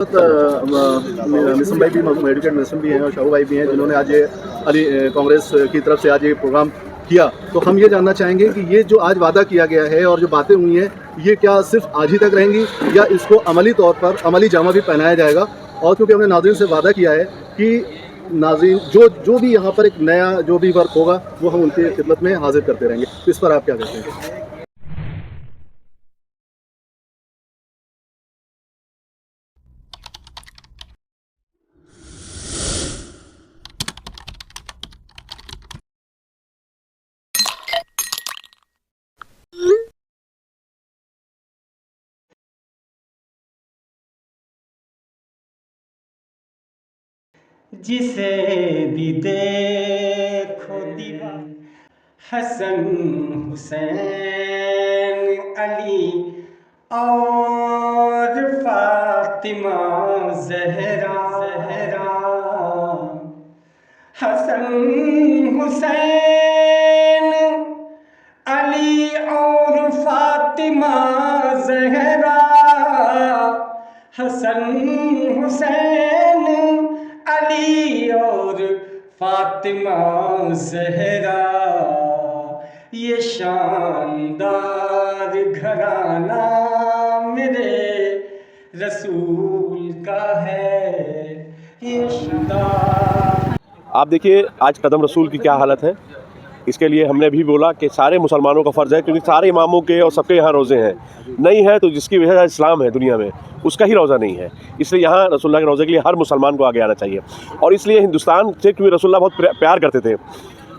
Mission भाई भी advocate mission भी हैं और शाहू भाई भी हैं जिन्होंने आज ये अली कांग्रेस की तरफ से आज ये प्रोग्राम किया। तो हम ये जानना चाहेंगे कि ये जो आज वादा किया गया है और जो बातें हुई हैं ये क्या सिर्फ आज ही तक रहेंगी या इसको अमली तौर पर अमली जामा भी पहनाया जाएगा। और क्योंकि हमने नाज़रीन से वादा किया है कि नाज़रीन जो भी यहाँ पर एक नया जो भी वर्क होगा वो हम उनकी खिदमत में हाजिर करते रहेंगे। तो इस पर आप क्या कहते हैं? जिसे भी देखो दीवार हसन हुसैन अली और फातिमा ज़हरा हसन हुसैन अली और फातिमा ज़हरा हसन हुसैन अली और फातिमा ज़हरा ये शानदार घराना मेरे रसूल का है। ये शानदार आप देखिए आज कदम रसूल की क्या हालत है। इसके लिए हमने भी बोला कि सारे मुसलमानों का फ़र्ज़ है, क्योंकि सारे इमामों के और सबके यहाँ रोज़े हैं। नहीं है तो जिसकी वजह से इस्लाम है दुनिया में उसका ही रोज़ा नहीं है, इसलिए यहाँ रसूलुल्लाह के रोज़े के लिए हर मुसलमान को आगे आना चाहिए। और इसलिए हिंदुस्तान से क्योंकि रसूलुल्लाह बहुत प्यार करते थे,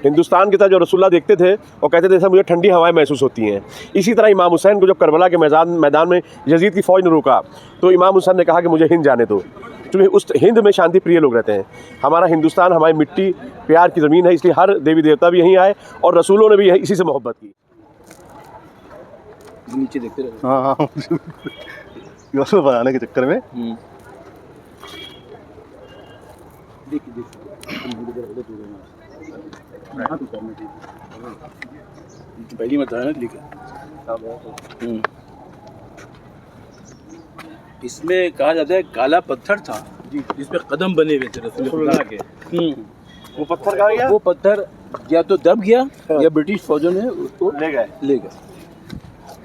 हिंदुस्तान की तरफ जो रसूलुल्लाह देखते थे और कहते थे मुझे ठंडी हवाएं महसूस होती हैं। इसी तरह इमाम हुसैन को जब करबला के मैदान में यजीद की फ़ौज ने रोका तो इमाम हुसैन ने कहा कि मुझे हिंद जाने दो, क्योंकि उस हिंद में शांति प्रिय लोग रहते हैं। हमारा हिंदुस्तान हमारी मिट्टी प्यार की ज़मीन है, इसलिए हर देवी देवता भी यहीं आए और रसूलों ने भी इसी से मोहब्बत की। नीचे देखते रहे। हाँ बनाने के चक्कर में पहली मत है ना इसमें कहा जाता है काला पत्थर था जी, जिसपे कदम बने हुए थे रसूलुल्लाह के। वो पत्थर कहाँ गया? वो पत्थर या तो दब गया या ब्रिटिश फौजों ने उसको ले गए,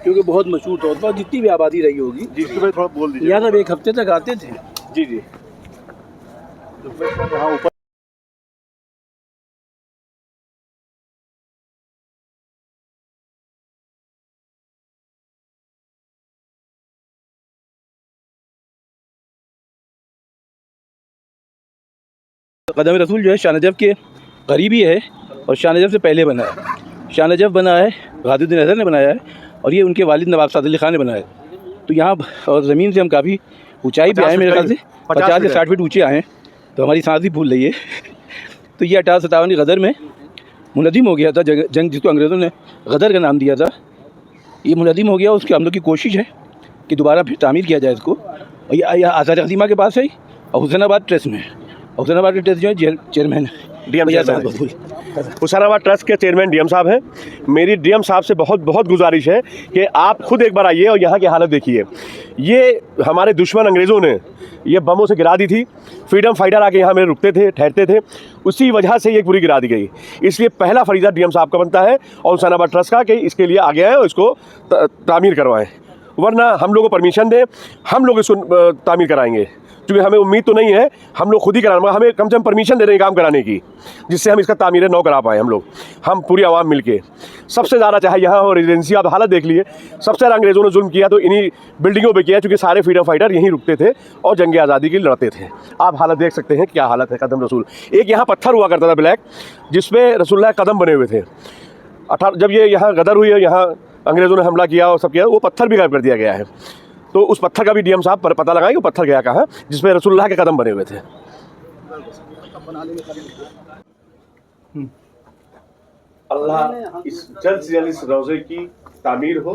क्योंकि बहुत मशहूर तौर पर जितनी भी आबादी रही होगी जी इसके थोड़ा बोल दीजिए। यहाँ तक एक हफ्ते तक आते थे जी जी यहाँ ऊपर। कदम रसूल जो है शाह नजफ़ के करीबी है और शाह नजफ़ से पहले बना है। शाह नजफ़ बना है गाज़ीउद्दीन हैदर ने बनाया है और ये उनके वालिद नवाब साद अली ख़ान ने बनाया है। तो यहाँ और ज़मीन से हम काफ़ी ऊंचाई पे आए, मेरे ख्याल से 50 से 60 फीट ऊँचे आए हैं, तो हमारी सांस भी फूल रही है। तो ये 1857 की गदर में मुनज़्ज़म हो गया था जंग, जिसको अंग्रेज़ों ने गदर का नाम दिया था। ये मुनज़्ज़म हो गया, उसके हम लोग की कोशिश है कि दोबारा फिर तामीर किया जाए इसको। और ये आज़ाद क़दीमा के पास है और हुसैनाबाद ट्रस्ट में। हुसैनाबाद के ट्रस्ट जो है चेयरमैन डीएम हुसैनाबाद ट्रस्ट के चेयरमैन डीएम साहब हैं। मेरी डीएम साहब से बहुत गुजारिश है कि आप खुद एक बार आइए और यहाँ की हालत देखिए। ये हमारे दुश्मन अंग्रेज़ों ने ये बमों से गिरा दी थी, फ्रीडम फाइटर आके यहाँ मेरे रुकते थे, ठहरते थे, उसी वजह से ये पूरी गिरा दी गई। इसलिए पहला फरीज़ा डीएम साहब का बनता है और हुसैनाबाद ट्रस्ट का कि इसके लिए आगे आएँ और इसको तामीर करवाएँ, वरना हम लोग को परमिशन दें, हम लोग इसको तामीर कराएँगे। क्योंकि हमें उम्मीद तो नहीं है, हम लोग खुद ही कराना, हमें कम से कम परमिशन दे रहे हैं काम कराने की, जिससे हम इसका तामीर नौ करा पाएँ। हम पूरी आवाम मिलके सबसे ज़्यादा चाहे यहाँ हो रेजिडेंसी, आप हालत देख लिए, सबसे ज़्यादा अंग्रेज़ों ने जुल्म किया तो इन्हीं बिल्डिंगों पे किया, क्योंकि सारे फ्रीडम फाइटर यहीं रुकते थे और जंग आज़ादी के लिए लड़ते थे। आप हालत देख सकते हैं क्या हालत है कदम रसूल। एक यहाँ पत्थर हुआ करता था ब्लैक, जिसपे रसूलुल्लाह कदम बने हुए थे। जब ये यहाँ गदर हुई है, यहाँ अंग्रेज़ों ने हमला किया और सब किया, वो पत्थर भी गायब कर दिया गया है। तो उस पत्थर का भी डीएम साहब पर पता लगाएंगे वो पत्थर गया कहाँ, जिसमें रसूलुल्लाह के कदम बने हुए थे। अल्लाह इस जल्द से जल्द इस रोज़े की तामीर हो।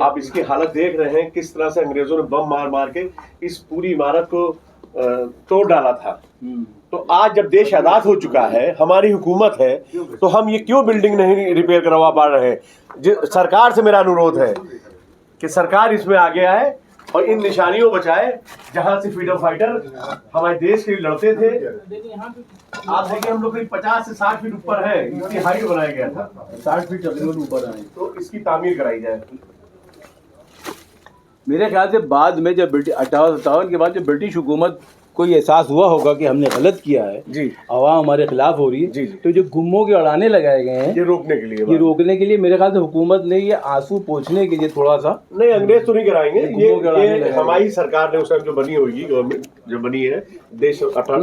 आप इसकी हालत देख रहे हैं किस तरह से अंग्रेज़ों ने बम मार मार के इस पूरी इमारत को तोड़ डाला था। तो आज जब देश आज़ाद हो चुका है, हमारी हुकूमत है, तो हम ये क्यों बिल्डिंग नहीं रिपेयर करवा पा रहे हैं? सरकार से मेरा अनुरोध है कि सरकार इसमें आगे आए और इन निशानियों बचाए जहां से फ्रीडम फाइटर हमारे देश के लिए लड़ते थे। आप देखिए हम लोग करीब 50 से 60 फीट ऊपर है, इसकी हाइट बनाया गया था, 60 फीट तकरीबन ऊपर आए। तो इसकी तामीर कराई जाए। मेरे ख्याल से बाद में जब 58 के बाद जब ब्रिटिश हुकूमत को ये एहसास हुआ होगा कि हमने गलत किया है, जी आवाम हमारे खिलाफ हो रही है, जी, जी। तो जो गुम्मों के अड़ाने लगाए गए हैं ये रोकने के लिए ये रोकने के लिए मेरे ख्याल से हुकूमत ने ये आंसू पोंछने के लिए थोड़ा सा नहीं, अंग्रेज तो नहीं कराएंगे, गुम्मों के अड़ाने ये लगाए हमारी सरकार ने उस टाइम जो बनी होगी, गवर्नमेंट जो बनी है देश 18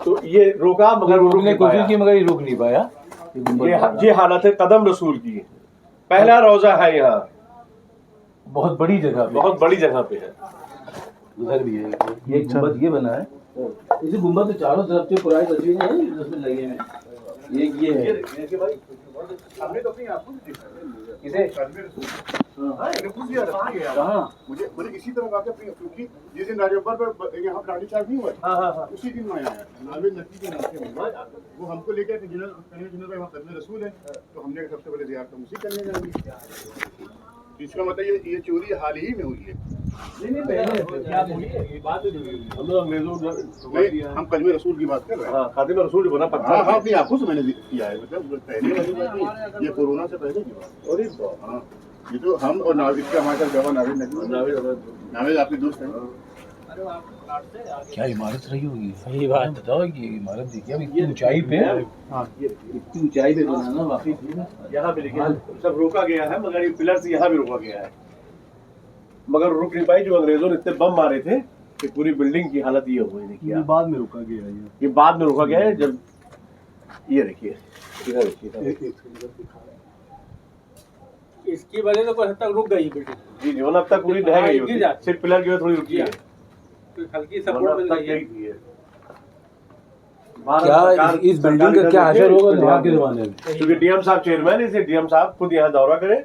तो ये रोका, मगर वो रोक रोकने नहीं की कोशिश पाया। की मगर ये रोक नहीं पाया। ये हालत है कदम रसूल की। पहला रोजा है यहाँ, बहुत बड़ी जगह पे, बहुत बड़ी जगह पे है। उधर भी है ये गुम्बद ये बना है। इसी गुम्बद के चारों तरफ से पुरानी तस्वीरें हैं जिसमें लगे हैं। ये है हमने तो अपनी आंखों से देखा किसे कहाँ मुझे इसी तरह बात है, क्योंकि जिस दिन राजब्बर पर यहाँ लाठी चार्ज नहीं हुआ था, उसी दिन मैं आया नावेद नकवी के नाम से वो हमको लेकर जनरल भाई वहाँ कदम रसूल है, तो हमने सबसे पहले जियारत हम उसी करने जाएंगे। इसका मतलब ये चोरी हाल ही में हुई है। नहीं पहले हम लोग अंग्रेजों नहीं, हम कदम रसूल की बात कर रहे हैं। हाँ, खातिम रसूल जो बना हाँ पत्थर। हाँ, अपनी आंखों से मैंने किया है, मतलब पहले वाली बात नहीं, ये कोरोना से पहले की बात। और हाँ, ये तो हम और नाविद का हमारे साथ गवाह नाविद नकवी, नाविद आपके दोस्त हैं। क्या इमारत रही होगी? सही बात बताओ कि इमारत देखिए अब इतनी ऊंचाई पे, इतनी ऊंचाई पे बनाना वाकई यहाँ पे देखिए सब रोका गया है, मगर ये पिलर से यहाँ भी रोका गया है, मगर रुक नहीं पाई। जो अंग्रेजों ने इतने बम मारे थे कि पूरी बिल्डिंग की हालत ये हो गई। देखिए ये बाद में रुका गया है। ये बाद में रोका गया है, जब ये देखिए इधर देखिए, इसकी वजह से कुछ हद तक रुक गई बिल्डिंग, जी जी, वरना अब तक पूरी ढह गई होती, सिर्फ पिलर की वजह थोड़ी रुकी है, हल्की वरना सपोर्ट अब मिल तक गई है। यही थी है। क्या इस बिल्डिंग का क्या असर होगा वहाँ के जमाने में? क्योंकि डीएम साहब चेयरमैन, इसलिए डीएम साहब खुद यहाँ दौरा करें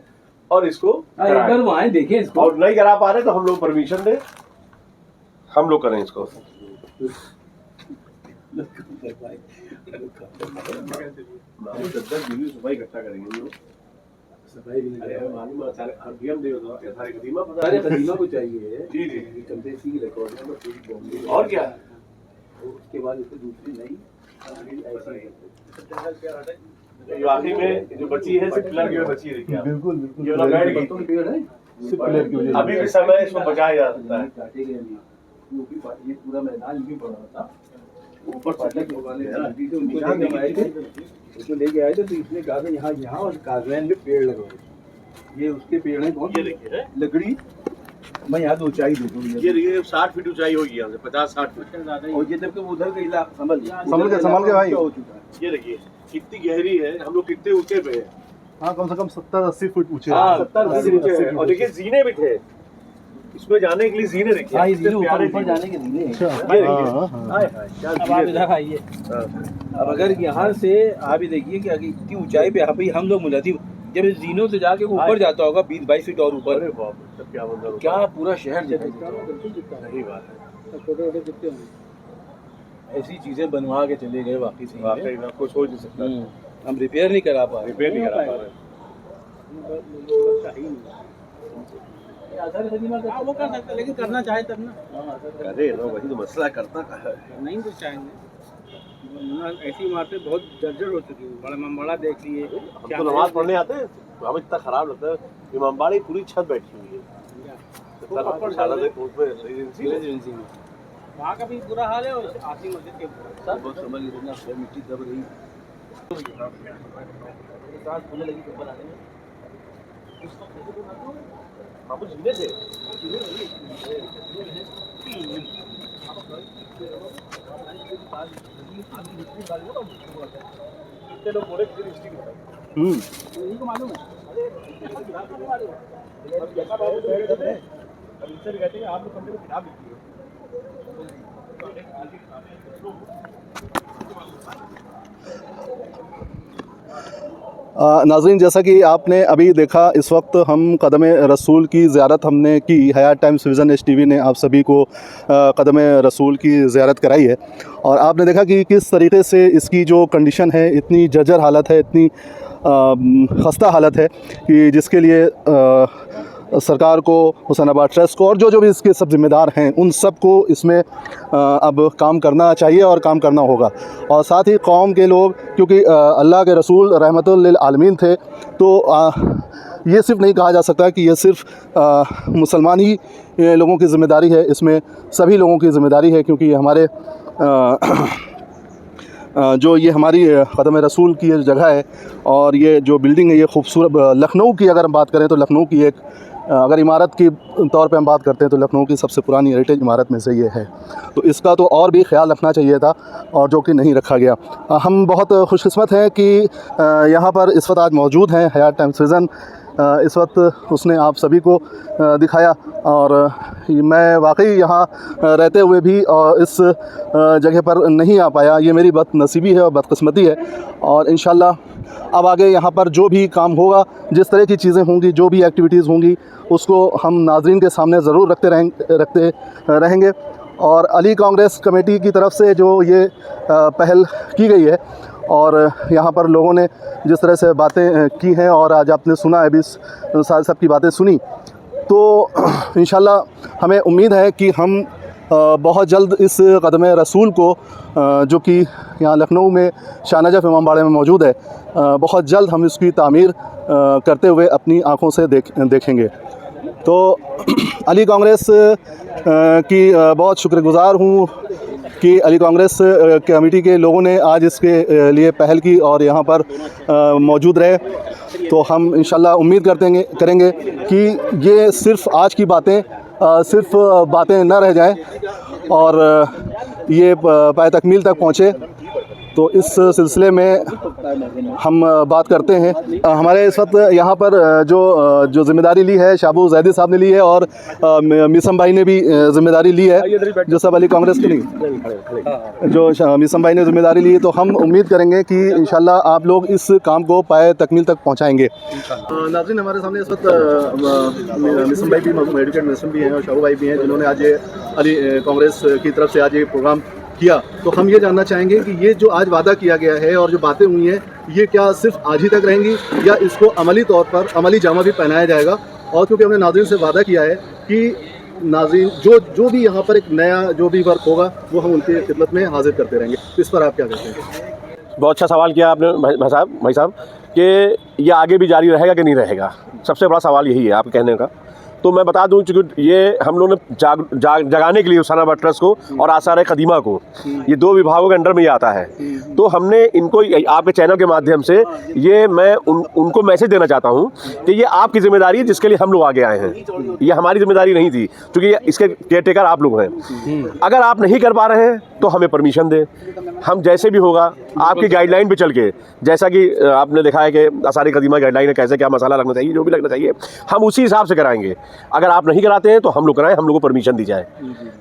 और इसको एक बार वहाँ आए देखें इसको। और नहीं करा पा रहे तो हम लोग परमिशन दें, हम लोग करें इसको। सफाई इकट्ठा करेंगे लोग। सफाई भी नहीं अरे करेगा। मालूम है, डीएम दे दो, सारे कदीमा पता सारे है। कदीमा को चाहिए जी जी, चलते सी रिकॉर्डिंग में पूरी बॉम्बे और क्या उसके बाद उससे दूसरी नई ऐसी जो आखिरी में जो बची है सिर्फ पिलर की वजह बची है। देखिए आप। बिल्कुल बिल्कुल ये वाला बैठ गई। बर्तन के पेड़ है सिर्फ पिलर की वजह से। अभी भी समय इसको बचाया जा सकता है। काटे गए नहीं क्योंकि ये पूरा मैदान भी पड़ा था ऊपर फाटक लगवाने से उनको लेके आए थे, उसको लेके आए थे तो इसने कहा था यहाँ और काजवैन में पेड़ लगाओ। ये उसके पेड़ हैं बहुत, ये देखिए लकड़ी मैं यहाँ तो ऊंचाई देखो ये देखिए 60 फीट ऊंचाई होगी यहाँ से, 50-60 फीट। और ये जबकि उधर का इलाका संभल के भाई। हो चुका है। ये देखिए कितनी गहरी है, हम लोग कितने ऊंचे पे हैं। हाँ, कम से कम 70-80 फुट ऊंचे। हाँ, 70-80 ऊंचे हैं। और देखिए जीने भी थे इसमें जाने के लिए, जीने देखिए हाँ, ये कितने ऊपर प्यारे ऊपर जीने। जाने के लिए अच्छा, ये देखिए। हाँ, हाँ। हाय हाय, क्या अब आप जीने थे। इधर आइए। हाँ। अब अगर यहाँ से आप ही देखिए कि अगर इतनी ऊंचाई पे यहाँ पे हम लोग मुलाजिम जब इस जीनों से जाके वो ऊपर जाता होगा 20-22 फीट और अरे ऊपर, बाप रे, सब क्या मंजर होगा। क्या पूरा शहर जगह सही बात है, छोटे छोटे कितने होंगे? ऐसी चीजें बनवा के चले गए वाकई से। वाकई में आपको सोच नहीं सकता, हम रिपेयर नहीं करा पा रहे। रिपेयर नहीं करा पा रहे। हाँ, वो कर सकते लेकिन करना चाहे तब ना, अरे ना वही तो मसला, करता कहाँ है। नहीं तो चाहेंगे। ऐसी इमारतें बहुत जर्जर हो चुकी है, बड़ा ममबड़ा देख लिए। हम तो नमाज पढ़ने आते हैं, हमें इतना खराब लगता है। इमामबाड़ी पूरी छत बैठी हुई है, रेजिडेंसी में वहाँ का भी बुरा हाल है और आसी मस्जिद के सब बहुत समझ इतना मिट्टी दब रही सांस फूलने लगी ऊपर आने में। हाँ कुछ जीने थे। कितने लोग बोले कितनी हिस्ट्री में उन्हीं को मालूम है। इनसे भी कहते हैं आप लोग कमरे में किताब लिखती हो। नाज़रीन, जैसा कि आपने अभी देखा, इस वक्त हम कदम रसूल की ज़ियारत हमने की। हयात टाइम्स विज़न HTV ने आप सभी को कदम रसूल की ज़ियारत कराई है और आपने देखा कि किस तरीके से इसकी जो कंडीशन है, इतनी जर्जर हालत है, इतनी खस्ता हालत है कि जिसके लिए सरकार को, हुसैनाबाद ट्रस्ट को और जो जो भी इसके सब जिम्मेदार हैं उन सब को इसमें अब काम करना चाहिए और काम करना होगा। और साथ ही कौम के लोग, क्योंकि अल्लाह के रसूल रहमतुल लिल आलमीन थे, तो ये सिर्फ नहीं कहा जा सकता कि ये सिर्फ मुसलमान ही लोगों की ज़िम्मेदारी है, इसमें सभी लोगों की ज़िम्मेदारी है, क्योंकि ये हमारे जो ये हमारी क़दम रसूल की ये जगह है और ये जो बिल्डिंग है ये खूबसूरत, लखनऊ की अगर हम बात करें तो लखनऊ की एक, अगर इमारत की तौर पे हम बात करते हैं तो लखनऊ की सबसे पुरानी हेरिटेज इमारत में से ये है। तो इसका तो और भी ख्याल रखना चाहिए था और जो कि नहीं रखा गया। हम बहुत खुशकिस्मत हैं कि यहाँ पर इस वक्त आज मौजूद हैं हयात टाइम्स विज़न। इस वक्त उसने आप सभी को दिखाया और मैं वाकई यहाँ रहते हुए भी इस जगह पर नहीं आ पाया। ये मेरी बदनसीबी है और बदकिस्मती है। और इंशाल्लाह अब आगे यहाँ पर जो भी काम होगा, जिस तरह की चीज़ें होंगी, जो भी एक्टिविटीज़ होंगी, उसको हम नाज़रीन के सामने ज़रूर रखते रहेंगे। और अली कांग्रेस कमेटी की तरफ से जो ये पहल की गई है और यहाँ पर लोगों ने जिस तरह से बातें की हैं और आज आपने सुना है भी सबकी बातें सुनी, तो इंशाल्लाह हमें उम्मीद है कि हम बहुत जल्द इस क़दम रसूल को जो कि यहाँ लखनऊ में शाह नजफ़ इमामबाड़े में मौजूद है, बहुत जल्द हम इसकी तामीर करते हुए अपनी आँखों से देखेंगे। तो अली कांग्रेस की बहुत शुक्रगुज़ार हूँ कि अली कांग्रेस कमेटी के लोगों ने आज इसके लिए पहल की और यहाँ पर मौजूद रहे। तो हम इंशाल्लाह उम्मीद करेंगे कि ये सिर्फ़ आज की बातें सिर्फ़ बातें न रह जाएं और ये पाए तकमील तक पहुँचे। तो इस सिलसिले में हम बात करते हैं। हमारे इस वक्त यहाँ पर जो ज़िम्मेदारी ली है शाबू जैदी साहब ने ली है और मिसम भाई ने भी ज़िम्मेदारी ली है, जो सब अली कांग्रेस की नहीं, जो मिसम भाई ने ज़िम्मेदारी ली है। तो हम उम्मीद करेंगे कि इंशाल्लाह आप लोग इस काम को पाए तकमील तक पहुँचाएँगे। नाज़रीन, हमारे सामने इस वक्त मिसम भाई भी, एडवोकेट मिसम भी हैं और शाबू भाई भी हैं, जिन्होंने आज अली कांग्रेस की तरफ से आज ये प्रोग्राम किया। तो हम ये जानना चाहेंगे कि ये जो आज वादा किया गया है और जो बातें हुई हैं, ये क्या सिर्फ आज ही तक रहेंगी या इसको अमली तौर पर अमली जामा भी पहनाया जाएगा? और क्योंकि हमने नाज़रीन से वादा किया है कि नाज़रीन जो भी यहाँ पर एक नया जो भी वर्क होगा वो हम उनकी खिदमत में हाजिर करते रहेंगे। तो इस पर आप क्या कहते हैं? बहुत अच्छा सवाल किया आपने भाई साहब कि ये आगे भी जारी रहेगा कि नहीं रहेगा। सबसे बड़ा सवाल यही है आपके कहने का। तो मैं बता दूं, चूँकि ये हम लोगों ने जगाने के लिए हुसैनाबाद ट्रस्ट को और आसार कदीमा को, ये दो विभागों के अंडर में ही आता है, तो हमने इनको आपके चैनल के माध्यम से ये मैं उनको मैसेज देना चाहता हूँ कि ये आपकी ज़िम्मेदारी है जिसके लिए हम लोग आगे आए हैं। ये हमारी ज़िम्मेदारी नहीं थी, क्योंकि इसके केयरटेकर आप लोग हैं। अगर आप नहीं कर पा रहे हैं तो हमें परमिशन दें, हम जैसे भी होगा आपकी गाइडलाइन पे चल के, जैसा कि आपने देखा है कि आसार कदीमा गाइडलाइन है कैसे क्या मसाला लगना चाहिए, जो भी लगना चाहिए हम उसी हिसाब से कराएंगे। अगर आप नहीं कराते हैं तो हम लोग कराएं, हम लोग को परमिशन दी जाए।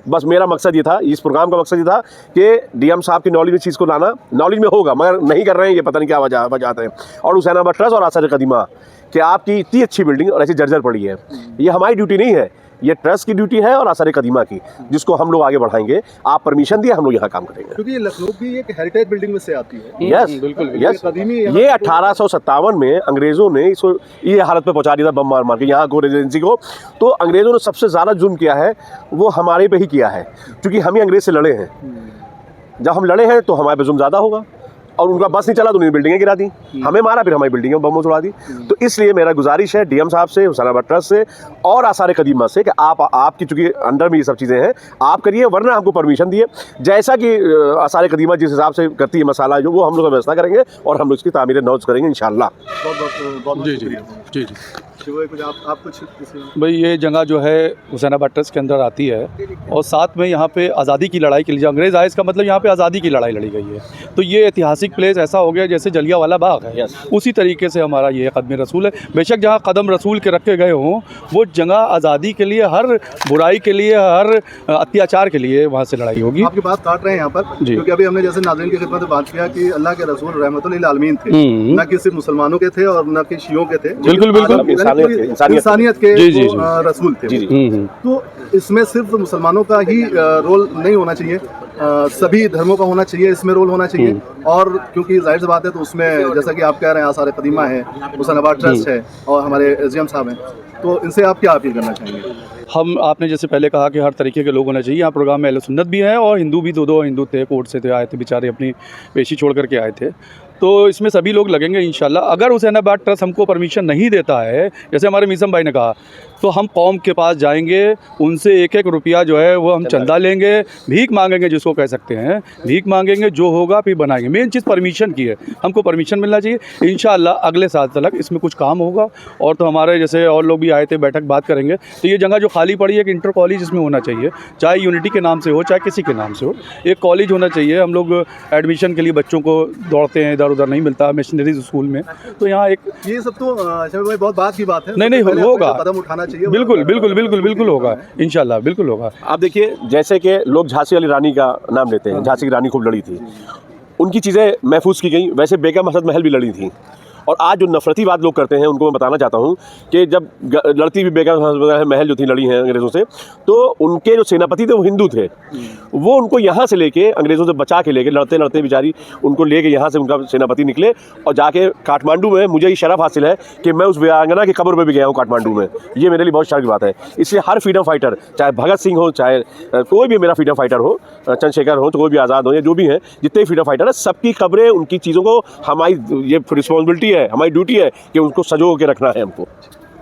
बस मेरा मकसद ये था, इस प्रोग्राम का मकसद ये था कि डीएम साहब की नॉलेज में चीज़ को लाना। नॉलेज में होगा मगर नहीं कर रहे हैं, ये पता नहीं क्या वजह है। और हुसैनाबाद ट्रस्ट और आसार कदीमा कि आपकी इतनी अच्छी बिल्डिंग और ऐसी जर्जर पड़ी है, ये हमारी ड्यूटी नहीं है, ये ट्रस्ट की ड्यूटी है और आसार कदीमा की, जिसको हम लोग आगे बढ़ाएंगे। आप परमिशन दिए, हम लोग यहाँ काम करेंगे। क्योंकि ये लखनऊ की एक हेरिटेज बिल्डिंग में से आती है। यस बिल्कुल। यस, ये 1857 में अंग्रेज़ों ने इसको ये हालत पे पहुंचा दिया था, बम मार के यहाँ को रेजिडेंसी को। तो अंग्रेज़ों ने सबसे ज़्यादा जुल्म किया है वो हमारे पे ही किया है, क्योंकि हम ही अंग्रेज़ से लड़े हैं। जब हम लड़े हैं तो हमारे पे जुल्म ज़्यादा होगा, और उनका बस नहीं चला तो उन्होंने बिल्डिंगें गिरा दी, हमें मारा, फिर हमारी बिल्डिंगें बमों से उड़ा दी। तो इसलिए मेरा गुजारिश है डीएम साहब से, हुसैनाबाद ट्रस्ट से और आसार कदीमा से कि आपकी चूँकि अंडर में ये सब चीज़ें हैं, आप करिए, वरना हमको परमिशन दिए। जैसा कि आसार कदीमा जिस हिसाब से करती है मसाला जो, वो हम लोग व्यवस्था करेंगे और हम लोग इसकी तामीर नौज करेंगे इंशाल्लाह। बहुत जी जी शुक्रिया। जी जी कुछ आप कुछ भाई, ये जगह जो है हुसैनाबाद ट्रस्ट के अंदर आती है और साथ में यहाँ पे आज़ादी की लड़ाई के लिए अंग्रेज़ आए, इसका मतलब यहाँ पे आज़ादी की लड़ाई लड़ी गई है। तो ये ऐतिहासिक प्लेस ऐसा हो गया जैसे जलियांवाला बाग है, उसी तरीके से हमारा ये कदम रसूल है। बेशक जहाँ कदम रसूल के रखे गए हों, वो जगह आज़ादी के लिए, हर बुराई के लिए, हर अत्याचार के लिए वहाँ से लड़ाई होगी। आपकी बात काट रहे हैं यहाँ पर, क्योंकि अभी हमने जैसे नाज़रीन की खिदमत में बात किया कि अल्लाह के रसूल रहमतुल लिल आलमीन थे, न कि सिर्फ मुसलमानों के थे और न कि शियों के थे, बिल्कुल बिल्कुल, इंसानियत के जी, रसूल थे। तो इसमें सिर्फ मुसलमानों का ही रोल नहीं होना चाहिए, सभी धर्मों का होना चाहिए, इसमें रोल होना चाहिए। और क्योंकि जाहिर सी बात है, तो उसमें जैसा कि आप कह रहे हैं आसार कदीमा है, हुसैनाबाद ट्रस्ट है और हमारे एसडीएम साहब हैं, तो इनसे आप क्या अपील करना चाहेंगे? हम आपने जैसे पहले कहा कि हर तरीके के लोग होने चाहिए। यहाँ प्रोग्राम में अहले सुन्नत भी हैं और हिंदू भी, दो हिंदू थे, कोर्ट से थे, आए थे बेचारे, अपनी पेशी छोड़ करके आए थे। तो इसमें सभी लोग लगेंगे इंशाल्लाह। अगर हुसैनाबाद ट्रस्ट हमको परमिशन नहीं देता है, जैसे हमारे मीसम भाई ने कहा, तो हम कौम के पास जाएंगे, उनसे एक एक रुपया जो है वो हम चंदा लेंगे, भीख मांगेंगे, जिसको कह सकते हैं भीख मांगेंगे, जो होगा फिर बनाएंगे। मेन चीज़ परमिशन की है, हमको परमिशन मिलना चाहिए। इंशाल्लाह अगले साल तक इसमें कुछ काम होगा। और तो हमारे जैसे और लोग भी आए थे, बैठक बात करेंगे। तो ये जगह जो खाली पड़ी है कि इंटर कॉलेज इसमें होना चाहिए, चाहे यूनिटी के नाम से हो, चाहे किसी के नाम से हो, एक कॉलेज होना चाहिए। हम लोग एडमिशन के लिए बच्चों को दौड़ते हैं, इधर उधर नहीं मिलता मिशनरीज स्कूल में, तो यहाँ एक ये सब तो शमीम भाई बहुत बात की बात है। नहीं होगा, कदम उठाना चाहिए। बिल्कुल होगा इंशाल्लाह, बिल्कुल होगा। आप देखिए, जैसे कि लोग झांसी वाली रानी का नाम लेते हैं, झांसी की रानी खूब लड़ी थी, उनकी चीज़ें महफूज की गई। वैसे बेगम हसन महल भी लड़ी थी। और आज जो नफरती बात लोग करते हैं, उनको मैं बताना चाहता हूँ कि जब लड़ती हुई बेगम हसन महल जो थी लड़ी हैं अंग्रेज़ों से, तो उनके जो सेनापति थे वो हिंदू थे। वो उनको यहाँ से लेके, अंग्रेज़ों से बचा के लेके, लड़ते लड़ते बेचारी उनको लेके यहाँ से उनका सेनापति निकले और जाके काठमांडू में, मुझे ये शरफ हासिल है कि मैं उस वीरांगना की कब्र पर भी गया हूँ काठमांडू में। ये मेरे लिए बहुत शर्म की बात है। इसलिए हर फ्रीडम फाइटर, चाहे भगत सिंह हो, चाहे कोई भी मेरा फ्रीडम फाइटर हो, चंद्रशेखर हो, तो कोई भी आज़ाद हो, या जो भी हैं, जितने भी फ्रीडम फाइटर हैं, सबकी खबरें, उनकी चीज़ों को हमारी ये रिस्पॉन्सिबिलिटी है, हमारी ड्यूटी है कि उनको सजो के रखना है हमको।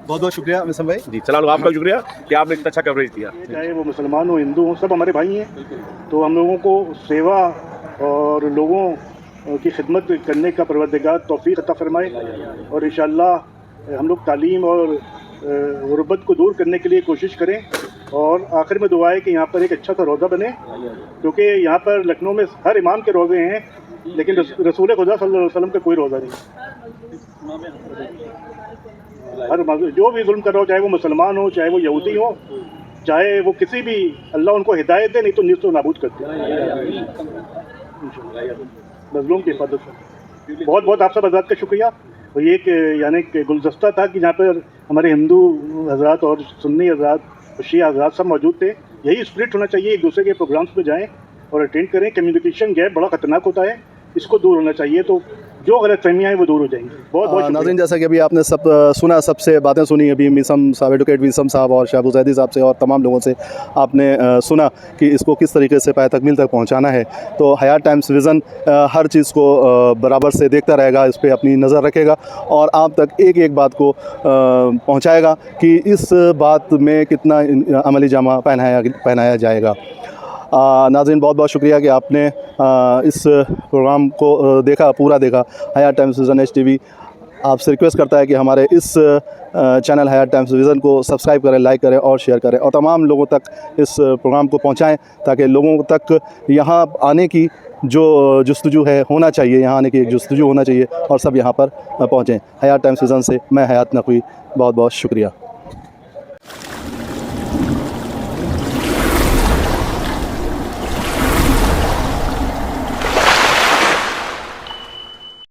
बहुत बहुत शुक्रिया मिसम भाई जी, चला लो, आपका शुक्रिया कि आपने इतना अच्छा कवरेज दिया। चाहे वो मुसलमान हो, हिंदू हो, सब हमारे भाई हैं। तो हम लोगों को सेवा और लोगों की खिदमत करने का परवरदिगार तौफीक अता फरमाए। और इंशाअल्लाह हम लोग तालीम और गुर्बत को दूर करने के लिए कोशिश करें। और आखिर में दुआ है कि यहाँ पर एक अच्छा सा रोज़ा बने, क्योंकि यहाँ पर लखनऊ में हर इमाम के रोज़े हैं, लेकिन रसूल खुदा सल्लल्लाहु अलैहि वसल्लम का कोई रोज़ा नहीं। हर जो भी जुल्म कर रहा हो, चाहे वो मुसलमान हो, चाहे वो यहूदी हो, चाहे वो किसी भी, अल्लाह उनको हिदायत दे, नहीं तो निस्त नाबूद करते हैं मजलूम की हिफाजत से। बहुत बहुत आप सब हज़रात का शुक्रिया। और ये यानी कि गुलदस्ता था कि जहाँ पर हमारे हिंदू हज़रात और सुन्नी हज़रात और शिया हज़रात सब मौजूद थे। यही स्पिरिट होना चाहिए, एक दूसरे के प्रोग्राम्स में जाएँ और अटेंड करें। कम्युनिकेशन गैप बड़ा ख़तरनाक होता है, इसको दूर होना चाहिए, तो जो गलतफहमियाँ हैं वो दूर हो जाएंगी। बहुत बहुत नाज़रीन, जैसा कि अभी आपने सब सुना, सबसे बातें सुनी, अभी मीसम साहब, एडवोकेट मीसम साहब और शाहबू ज़ैदी साहब से और तमाम लोगों से आपने सुना कि इसको किस तरीके से पाए तकमील तक पहुंचाना है। तो हयात टाइम्स विज़न हर चीज़ को बराबर से देखता रहेगा, इस पर अपनी नज़र रखेगा और आप तक एक एक बात को पहुँचाएगा कि इस बात में कितना अमली जामा पहनाया जाएगा। नाज़रीन, बहुत बहुत शुक्रिया कि आपने इस प्रोग्राम को देखा, पूरा देखा। हयात टाइम्स विज़न HTV आपसे रिक्वेस्ट करता है कि हमारे इस चैनल हयात टाइम्स विज़न को सब्सक्राइब करें, लाइक करें और शेयर करें और तमाम लोगों तक इस प्रोग्राम को पहुंचाएं, ताकि लोगों तक यहाँ आने की जो जुस्तजू है होना चाहिए, यहाँ आने की एक जुस्तजू होना चाहिए और सब यहाँ पर पहुँचें। हयात टाइम्स विज़न से मैं हयात नकवी, बहुत बहुत शुक्रिया।